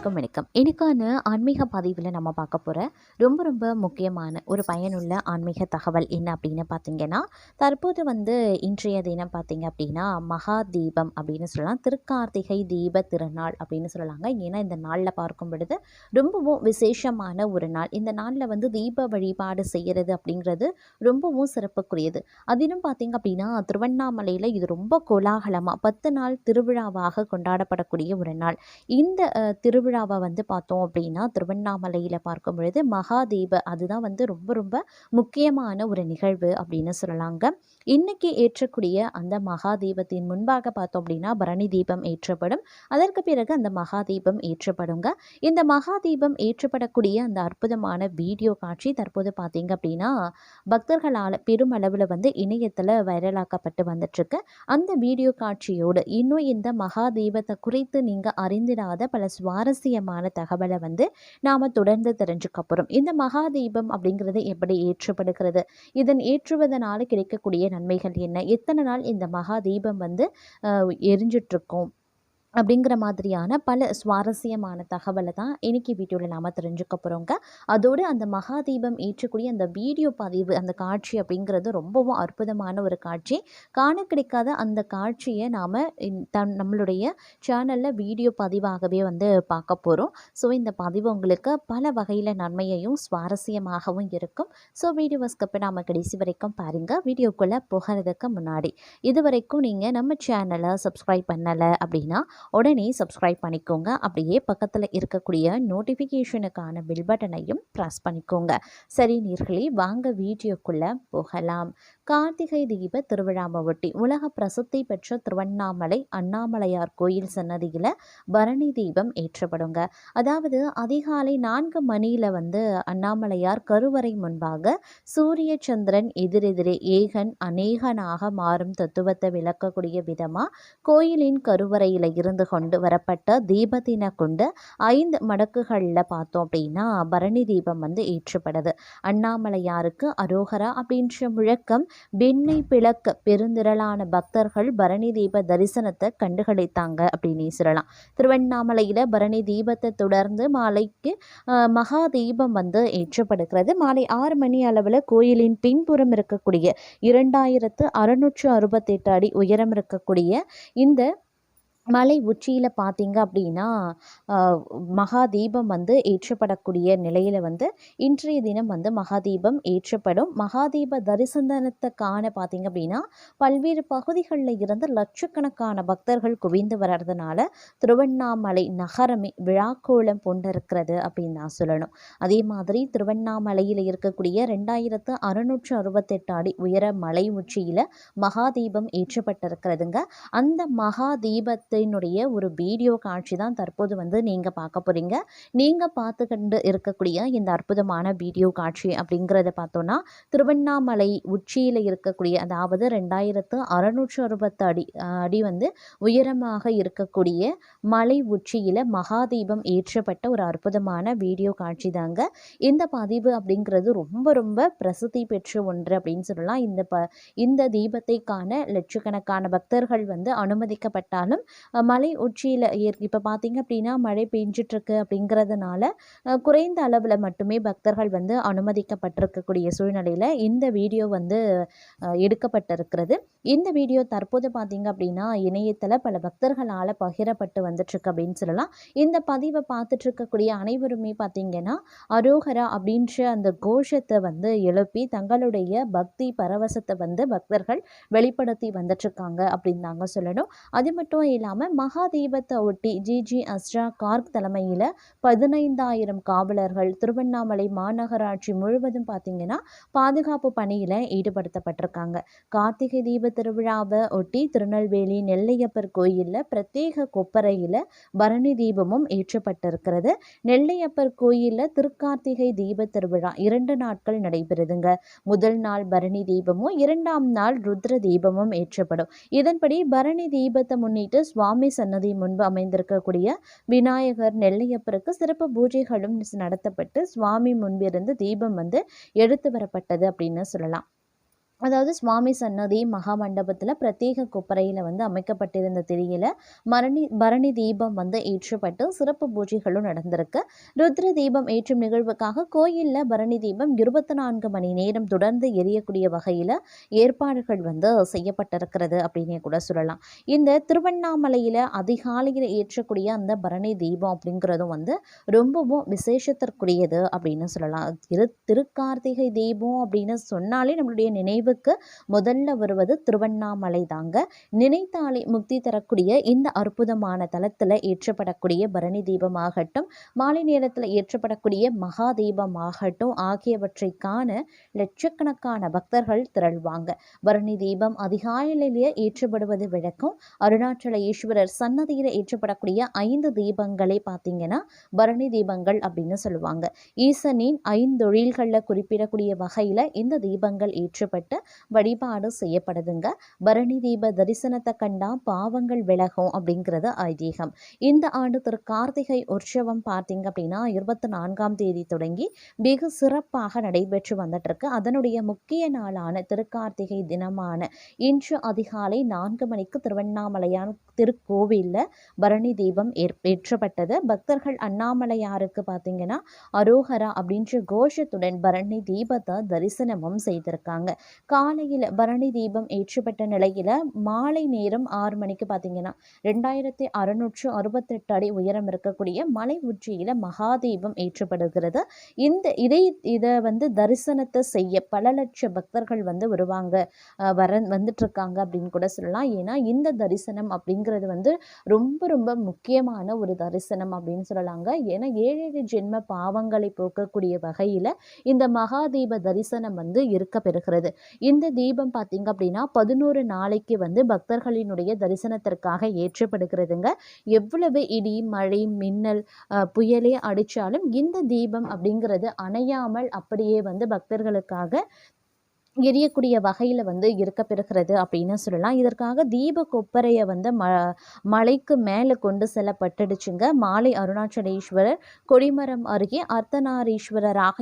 அனைவருக்கும் வணக்கம். இன்னைக்கான ஆன்மீக பதிவில் நம்ம பார்க்க போகிற ரொம்ப முக்கியமான ஒரு பயனுள்ள ஆன்மீக தகவல் என்ன அப்படின்னு பார்த்தீங்கன்னா, தற்போது இன்றைய தினம் பார்த்தீங்க அப்படின்னா மகா தீபம் அப்படின்னு சொல்லலாம். திருக்கார்த்திகை தீப திருநாள் அப்படின்னு சொல்லலாங்க. ஏன்னா இந்த நாளில் பார்க்கும் பொழுது ரொம்பவும் விசேஷமான ஒரு நாள். இந்த நாளில் தீப வழிபாடு செய்கிறது அப்படிங்கிறது ரொம்பவும் சிறப்புக்குரியது. அதிலும் பார்த்தீங்க அப்படின்னா திருவண்ணாமலையில் இது ரொம்ப கோலாகலமாக 10 நாள் திருவிழாவாக கொண்டாடப்படக்கூடிய ஒரு நாள். இந்த திருவிழாவை பார்த்தோம் அப்படின்னா திருவண்ணாமலையில் பார்க்கும் பொழுது மகாதீப அதுதான் ரொம்ப முக்கியமான ஒரு நிகழ்வு அப்படின்னு சொல்லலாங்க. இன்னைக்கு ஏற்றக்கூடிய அந்த மகாதீபத்தின் முன்பாக பார்த்தோம் அப்படின்னா பரணி தீபம் ஏற்றப்படும். அதற்கு பிறகு அந்த மகாதீபம் ஏற்றப்படுங்க. இந்த மகாதீபம் ஏற்றப்படக்கூடிய அந்த அற்புதமான வீடியோ காட்சி தற்போது பார்த்தீங்க அப்படின்னா பக்தர்களால் பெருமளவில் இணையத்தில் வைரலாக்கப்பட்டு வந்துட்டுருக்கு. அந்த வீடியோ காட்சியோடு இன்னும் இந்த மகாதீபத்தை குறித்து நீங்கள் அறிந்திடாத பல சுவாரஸ்யமான தகவலை நாம் தொடர்ந்து தெரிஞ்சுக்க போகிறோம். இந்த மகாதீபம் அப்படிங்கிறது எப்படி ஏற்றப்படுகிறது, இதன் ஏற்றுவதனால கிடைக்கக்கூடிய நன்மைகள் என்ன, எத்தனை நாள் இந்த மகாதீபம் எரிஞ்சிட்ருக்கோம் அப்படிங்கிற மாதிரியான பல சுவாரஸ்யமான தகவலை தான் இன்னைக்கு வீடியோவில் நாம் தெரிஞ்சுக்க போகிறோங்க. அதோடு அந்த மகாதீபம் ஏற்றக்கூடிய அந்த வீடியோ பதிவு அந்த காட்சி அப்படிங்கிறது ரொம்பவும் அற்புதமான ஒரு காட்சி. காண கிடைக்காத அந்த காட்சியை நாம் நம்மளுடைய சேனலில் வீடியோ பதிவாகவே பார்க்க போகிறோம். ஸோ இந்த பதிவு உங்களுக்கு பல வகையில் நன்மையையும் சுவாரஸ்யமாகவும் இருக்கும். ஸோ வீடியோவை ஸ்கிப் நாம் கடைசி வரைக்கும் பாருங்கள். வீடியோக்குள்ளே போகிறதுக்கு முன்னாடி இது வரைக்கும் நீங்கள் நம்ம சேனலை சப்ஸ்கிரைப் பண்ணலை அப்படின்னா உடனே சப்ஸ்கிரைப் பண்ணிக்கோங்க. அப்படியே பக்கத்தில் இருக்கக்கூடிய நோட்டிஃபிகேஷனுக்கான பெல் பட்டனையும் ப்ரெஸ் பண்ணிக்கோங்க. சரி நேயர்களே, வாங்க வீடியோக்குள்ளே போகலாம். கார்த்திகை தீப திருவிழாவை ஒட்டி உலக பிரசித்தி பெற்ற திருவண்ணாமலை அண்ணாமலையார் கோயில் சன்னதியில் பரணி தீபம் ஏற்றப்படுங்க. அதாவது அதிகாலை 4 மணியில் அண்ணாமலையார் கருவறை முன்பாக சூரிய சந்திரன் எதிரெதிரே ஏகன் அநேகனாக மாறும் தத்துவத்தை விளக்கக்கூடிய விதமாக கோயிலின் கருவறையில் இருந்து கொண்டு வரப்பட்ட தீபத்தினை கொண்டு 5 மடக்குகளில் பார்த்தோம் அப்படின்னா பரணி தீபம் ஏற்றப்படுது. அண்ணாமலையாருக்கு அரோகரா அப்படின்ற முழக்கம் வெண்ணை பிளக்க பெருந்திரளான பக்தர்கள் பரணி தீப தரிசனத்தை கண்டுகளித்தாங்க அப்படின்னு சொல்லலாம். திருவண்ணாமலையில் பரணி தீபத்தை தொடர்ந்து மாலைக்கு மகா தீபம் ஏற்றப்படுகிறது. மாலை 6 மணி அளவில் கோயிலின் பின்புறம் இருக்கக்கூடிய 2668 அடி உயரம் இருக்கக்கூடிய இந்த மலை உச்சியில் பார்த்தீங்க அப்படின்னா மகாதீபம் ஏற்றப்படக்கூடிய நிலையில் இன்றைய தினம் மகாதீபம் ஏற்றப்படும். மகாதீப தரிசனத்தை காண பார்த்தீங்க அப்படின்னா பல்வேறு பகுதிகளில் இருந்து லட்சக்கணக்கான பக்தர்கள் குவிந்து வர்றதுனால திருவண்ணாமலை நகரமே விழாக்கோலம் கொண்டிருக்கிறது அப்படின்னு நான் சொல்லணும். அதே மாதிரி திருவண்ணாமலையில் இருக்கக்கூடிய 2668 அடி உயர மலை உச்சியில் மகாதீபம் ஏற்றப்பட்டிருக்கிறதுங்க. அந்த மகாதீபத்தை ஒரு வீடியோ காட்சி தான் தற்போது நீங்கள் பார்க்க போகிறீங்க. நீங்கள் பார்த்துக்கிட்டு இருக்கக்கூடிய இந்த அற்புதமான வீடியோ காட்சி அப்படிங்கிறத பார்த்தோன்னா திருவண்ணாமலை உச்சியில் இருக்கக்கூடிய அதாவது 2668 அடி உயரமாக இருக்கக்கூடிய மலை உச்சியில் மகாதீபம் ஏற்றப்பட்ட ஒரு அற்புதமான வீடியோ காட்சி தாங்க. இந்த பதிவு அப்படிங்கிறது ரொம்ப பிரசித்தி பெற்ற ஒன்று அப்படின்னு சொல்லலாம். இந்த தீபத்தை காண லட்சக்கணக்கான பக்தர்கள் அனுமதிக்கப்பட்டாலும் மலை உச்சியில் இப்போ பார்த்தீங்க அப்படின்னா மழை பெஞ்சிட்ருக்கு அப்படிங்கிறதுனால குறைந்த அளவில் மட்டுமே பக்தர்கள் அனுமதிக்கப்பட்டிருக்கக்கூடிய சூழ்நிலையில் இந்த வீடியோ எடுக்கப்பட்டிருக்கிறது. இந்த வீடியோ தற்போது பார்த்தீங்க அப்படின்னா இணையத்தில் பல பக்தர்களால் பகிரப்பட்டு வந்துட்டுருக்கு அப்படின்னு சொல்லலாம். இந்த பதிவை பார்த்துட்டு இருக்கக்கூடிய அனைவருமே பார்த்தீங்கன்னா அரோகரா அப்படின்ற அந்த கோஷத்தை எழுப்பி தங்களுடைய பக்தி பரவசத்தை பக்தர்கள் வெளிப்படுத்தி வந்துட்டுருக்காங்க அப்படின்னு தாங்க சொல்லணும். அது மட்டும் இல்லாமல் மகாதீபத்தை ஒட்டி ஜிஜி அஸ்ரா கார்க் தலைமையில் 15,000 காவலர்கள் திருவண்ணாமலை மாநகராட்சி முழுவதும் பார்த்தீங்கன்னா பாதுகாப்பு பணியில் ஈடுபடுத்தப்பட்டிருக்காங்க. கார்த்திகை தீப திருவிழாவை ஒட்டி திருநெல்வேலி நெல்லையப்பர் கோயிலில் பிரத்யேக கொப்பரையில் பரணி தீபமும் ஏற்றப்பட்டிருக்கிறது. நெல்லையப்பர் கோயிலில் திருக்கார்த்திகை தீப திருவிழா 2 நாட்கள் நடைபெறுதுங்க. முதல் நாள் பரணி தீபமும் 2ஆம் நாள் ருத்ர தீபமும் ஏற்றப்படும். இதன்படி பரணி தீபத்தை முன்னிட்டு சுவாமி சன்னதி முன்பு அமைந்திருக்கக்கூடிய விநாயகர் நெல்லையப்பருக்கு சிறப்பு பூஜைகளும் நடத்தப்பட்டு சுவாமி முன்பிருந்து தீபம் எடுத்து வரப்பட்டது அப்படின்னு சொல்லலாம். அதாவது சுவாமி சன்னதி மகா மண்டபத்தில் பிரத்யேக கொப்பரையில் வந்து அமைக்கப்பட்டிருந்த திரியில பரணி தீபம் வந்து ஏற்றப்பட்டு சிறப்பு பூஜைகளும் நடந்திருக்கு. ருத்ர தீபம் ஏற்றும் நிகழ்வுக்காக கோயிலில் பரணி தீபம் 24 மணி நேரம் தொடர்ந்து எரியக்கூடிய வகையில் ஏற்பாடுகள் வந்து செய்யப்பட்டிருக்கிறது அப்படின்னே கூட சொல்லலாம். இந்த திருவண்ணாமலையில் அதிகாலையில் ஏற்றக்கூடிய அந்த பரணி தீபம் அப்படிங்கிறதும் வந்து ரொம்பவும் விசேஷத்திற்குரியது அப்படின்னு சொல்லலாம். திருக்கார்த்திகை தீபம் அப்படின்னு சொன்னாலே நம்மளுடைய நினைவுக்கு முதல்ல வருவது திருவண்ணாமலை தாங்க. நினைத்தாலே முக்தி தரக்கூடிய இந்த அற்புதமான தலத்தில் ஏற்றப்படக்கூடிய பரணி தீபமாகட்டும், மாலை நேரத்தில் ஏற்றப்படக்கூடிய மகா தீபமாகட்டும் ஆகியவற்றை காண லட்சக்கணக்கான பக்தர்கள் திரள்வாங்க. பரணி தீபம் அதிகாலையிலேயே ஏற்றப்படுவது விளக்கம். அருணாச்சல ஈஸ்வரர் சன்னதியில் ஏற்றப்படக்கூடிய 5 தீபங்களே பார்த்தீங்கன்னா பரணி தீபங்கள் அப்படின்னு சொல்லுவாங்க. ஈசனின் 5 தொழில்களில் குறிப்பிடக்கூடிய வகையில் இந்த தீபங்கள் ஏற்றப்பட்டு வழிபாடு செய்யப்படுதுங்க. பரணி தீப தரிசனத்தை கண்டா பாவங்கள் விலகும் அப்படிங்கிறது ஐதீகம். இந்த ஆண்டு கார்த்திகை உற்சவம் பார்த்தீங்க அப்படின்னா 24ஆம் தேதி தொடங்கி வெகு சிறப்பாக நடைபெற்று வந்துட்டு இருக்கு. அதனுடைய முக்கிய நாளான திருக்கார்த்திகை தினமான இன்று அதிகாலை 4 மணிக்கு திருவண்ணாமலையான திருக்கோவிலில் பரணி தீபம் ஏற்றப்பட்டது. பக்தர்கள் அண்ணாமலையாருக்கு பார்த்தீங்கன்னா அரோகரா அப்படின்ற கோஷத்துடன் பரணி தீபத்தை தரிசனமும் செய்திருக்காங்க. காலையில் பரணி தீபம் ஏற்றப்பட்ட நிலையில் மாலை நேரம் 6 மணிக்கு பார்த்தீங்கன்னா 2668 அடி உயரம் இருக்கக்கூடிய மலை உச்சியில் மகாதீபம் ஏற்றப்படுகிறது. இதை வந்து தரிசனத்தை செய்ய பல லட்சம் பக்தர்கள் வந்து வருவாங்க வந்துட்டு இருக்காங்க அப்படின்னு கூட சொல்லலாம். ஏன்னா இந்த தரிசனம் அப்படிங்கிறது வந்து ரொம்ப ரொம்ப முக்கியமான ஒரு தரிசனம் அப்படின்னு சொல்லலாங்க. ஏன்னா 7 ஜென்ம பாவங்களை போக்கக்கூடிய வகையில் இந்த மகாதீப தரிசனம் வந்து இருக்க பெறுகிறது. இந்த தீபம் பார்த்தீங்க அப்படின்னா 11 நாளைக்கு வந்து பக்தர்களினுடைய தரிசனத்திற்காக ஏற்றப்படுகிறதுங்க. எவ்வளவு இடி மழை மின்னல் புயலே அடித்தாலும் இந்த தீபம் அப்படிங்கிறது அணையாமல் அப்படியே வந்து பக்தர்களுக்காக எரியக்கூடிய வகையில் வந்து இருக்க பெறுகிறது அப்படின்னு சொல்லலாம். இதற்காக தீப கொப்பரையை வந்து மலைக்கு மேலே கொண்டு செல்லப்பட்டுடுச்சுங்க. மாலை அருணாச்சலேஸ்வரர் கொடிமரம் அருகே அர்த்தநாரீஸ்வரராக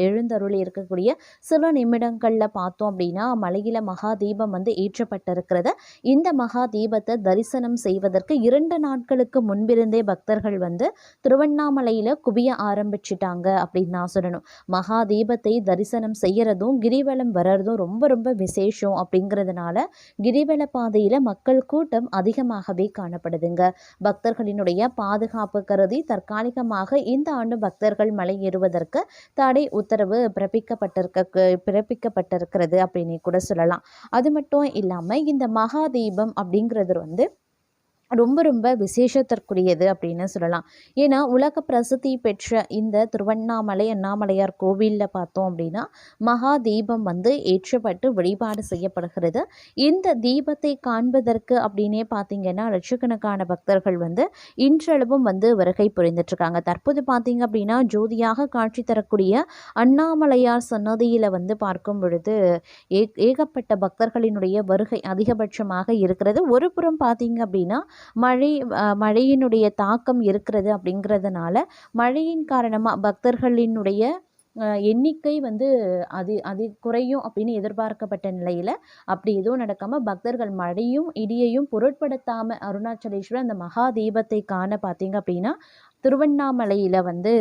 எழுந்தருளி இருக்கக்கூடிய சில நிமிடங்களில் பார்த்தோம் அப்படின்னா மலையில் மகா தீபம் வந்து ஏற்றப்பட்டிருக்கிறது. இந்த மகா தீபத்தை தரிசனம் செய்வதற்கு 2 நாட்களுக்கு முன்பிருந்தே பக்தர்கள் வந்து திருவண்ணாமலையில் குவிய ஆரம்பிச்சிட்டாங்க அப்படின்னு நான் சொல்லணும். மகா தீபத்தை தரிசனம் செய்யறதும் கிரிவலம் வர ரொம்ப ரொம்ப விசேஷம் அப்படிங்கிறதுனால கிரிவல பாதையில மக்கள் கூட்டம் அதிகமாகவே காணப்படுதுங்க. பக்தர்களினுடைய பாதுகாப்பு கருதி தற்காலிகமாக இந்த ஆண்டு பக்தர்கள் மலை ஏறுவதற்கு தடை உத்தரவு பிறப்பிக்கப்பட்டிருக்கிறது அப்படின்னு கூட சொல்லலாம். அது மட்டும் இல்லாம இந்த மகா தீபம் அப்படிங்கிறது வந்து ரொம்ப ரொம்ப விசேஷத்திற்குரியது அப்படின்னு சொல்லலாம். ஏன்னா உலக பிரசித்தி பெற்ற இந்த திருவண்ணாமலை அண்ணாமலையார் கோவிலில் பார்த்தோம் அப்படின்னா மகா தீபம் வந்து ஏற்றப்பட்டு வழிபாடு செய்யப்படுகிறது. இந்த தீபத்தை காண்பதற்கு அப்படின்னே பார்த்தீங்கன்னா லட்சக்கணக்கான பக்தர்கள் வந்து இன்றளவும் வந்து வருகை புரிந்துட்டுருக்காங்க. தற்போது பார்த்தீங்க அப்படின்னா ஜோதியாக காட்சி தரக்கூடிய அண்ணாமலையார் சன்னதியில் வந்து பார்க்கும் பொழுது ஏகப்பட்ட பக்தர்களினுடைய வருகை அதிகபட்சமாக இருக்கிறது. ஒரு புறம் பார்த்தீங்க அப்படின்னா மழையினுடைய தாக்கம் இருக்கிறது அப்படிங்கிறதுனால மழையின் காரணமாக பக்தர்களினுடைய எண்ணிக்கை வந்து அது குறையும் அப்படின்னு எதிர்பார்க்கப்பட்ட நிலையில் அப்படி எதுவும் நடக்காமல் பக்தர்கள் மழையும் இடியையும் பொருட்படுத்தாமல் அருணாச்சலேஸ்வரர் அந்த மகா தீபத்தை காண பார்த்தீங்க அப்படின்னா திருவண்ணாமலையில் வந்து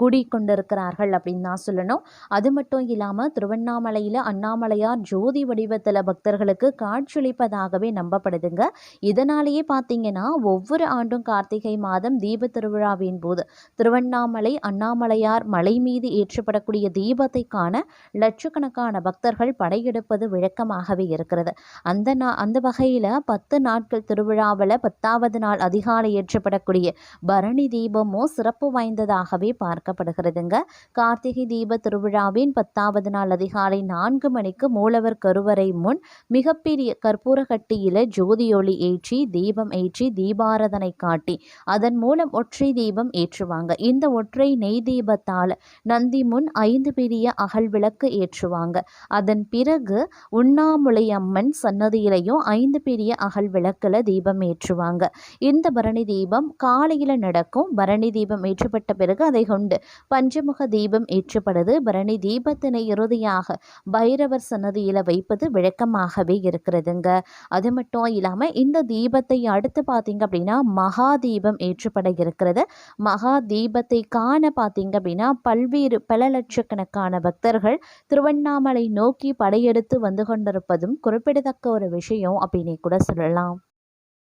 கூடிக்கொண்டிருக்கிறார்கள் அப்படின்னு தான் சொல்லணும். அது மட்டும் இல்லாமல் திருவண்ணாமலையில் அண்ணாமலையார் ஜோதி வடிவத்தில் பக்தர்களுக்கு காட்சியளிப்பதாகவே நம்பப்படுதுங்க. இதனாலேயே பார்த்தீங்கன்னா ஒவ்வொரு ஆண்டும் கார்த்திகை மாதம் தீப திருவிழாவின் போது திருவண்ணாமலை அண்ணாமலையார் மலை மீது ஏற்றப்படக்கூடிய தீபத்தை காண லட்சக்கணக்கான பக்தர்கள் படையெடுப்பது வழக்கமாகவே இருக்கிறது. அந்த வகையில் 10 நாட்கள் திருவிழாவில் 10வது நாள் அதிகாலை ஏற்றப்படக்கூடிய பரணி தீபமும் சிறப்பு வாய்ந்ததாகவே பார்க்கப்படுகிறதுங்க. கார்த்திகை தீப திருவிழாவின் 10வது நாள் அதிகாலை 4 மணிக்கு மூலவர் கருவறை முன் மிகப்பெரிய கற்பூர கட்டியில ஜோதியொளி ஏற்றி தீபம் ஏற்றி தீபாராதனை காட்டி அதன் மூலம் ஒற்றை தீபம் ஏற்றுவாங்க. இந்த ஒற்றை நெய் தீபத்தால் நந்தி முன் 5 பெரிய அகல் விளக்கு ஏற்றுவாங்க. அதன் பிறகு உண்ணாமுலை அம்மன் சன்னதியிலையும் 5 பெரிய அகல் விளக்குல தீபம் ஏற்றுவாங்க. இந்த பரணி தீபம் காலையில் நடக்கும். பரணி தீபம் ஏற்றப்பட்ட பிறகு அதை கொண்டு பஞ்சமுக தீபம் ஏற்றப்படுது. பரணி தீபத்தினை இறுதியாக பைரவர் சன்னதியில் வைப்பது விளக்கமாகவே இருக்கிறதுங்க. அது மட்டும் இல்லாமல் இந்த தீபத்தை அடுத்து பார்த்தீங்க அப்படின்னா மகா தீபம் ஏற்றப்பட இருக்கிறது. மகா தீபத்தை காண பார்த்தீங்க அப்படின்னா பல்வேறு பல லட்சக்கணக்கான பக்தர்கள் திருவண்ணாமலை நோக்கி படையெடுத்து வந்து கொண்டிருப்பதும் குறிப்பிடத்தக்க ஒரு விஷயம் அப்படின்னு கூட சொல்லலாம்.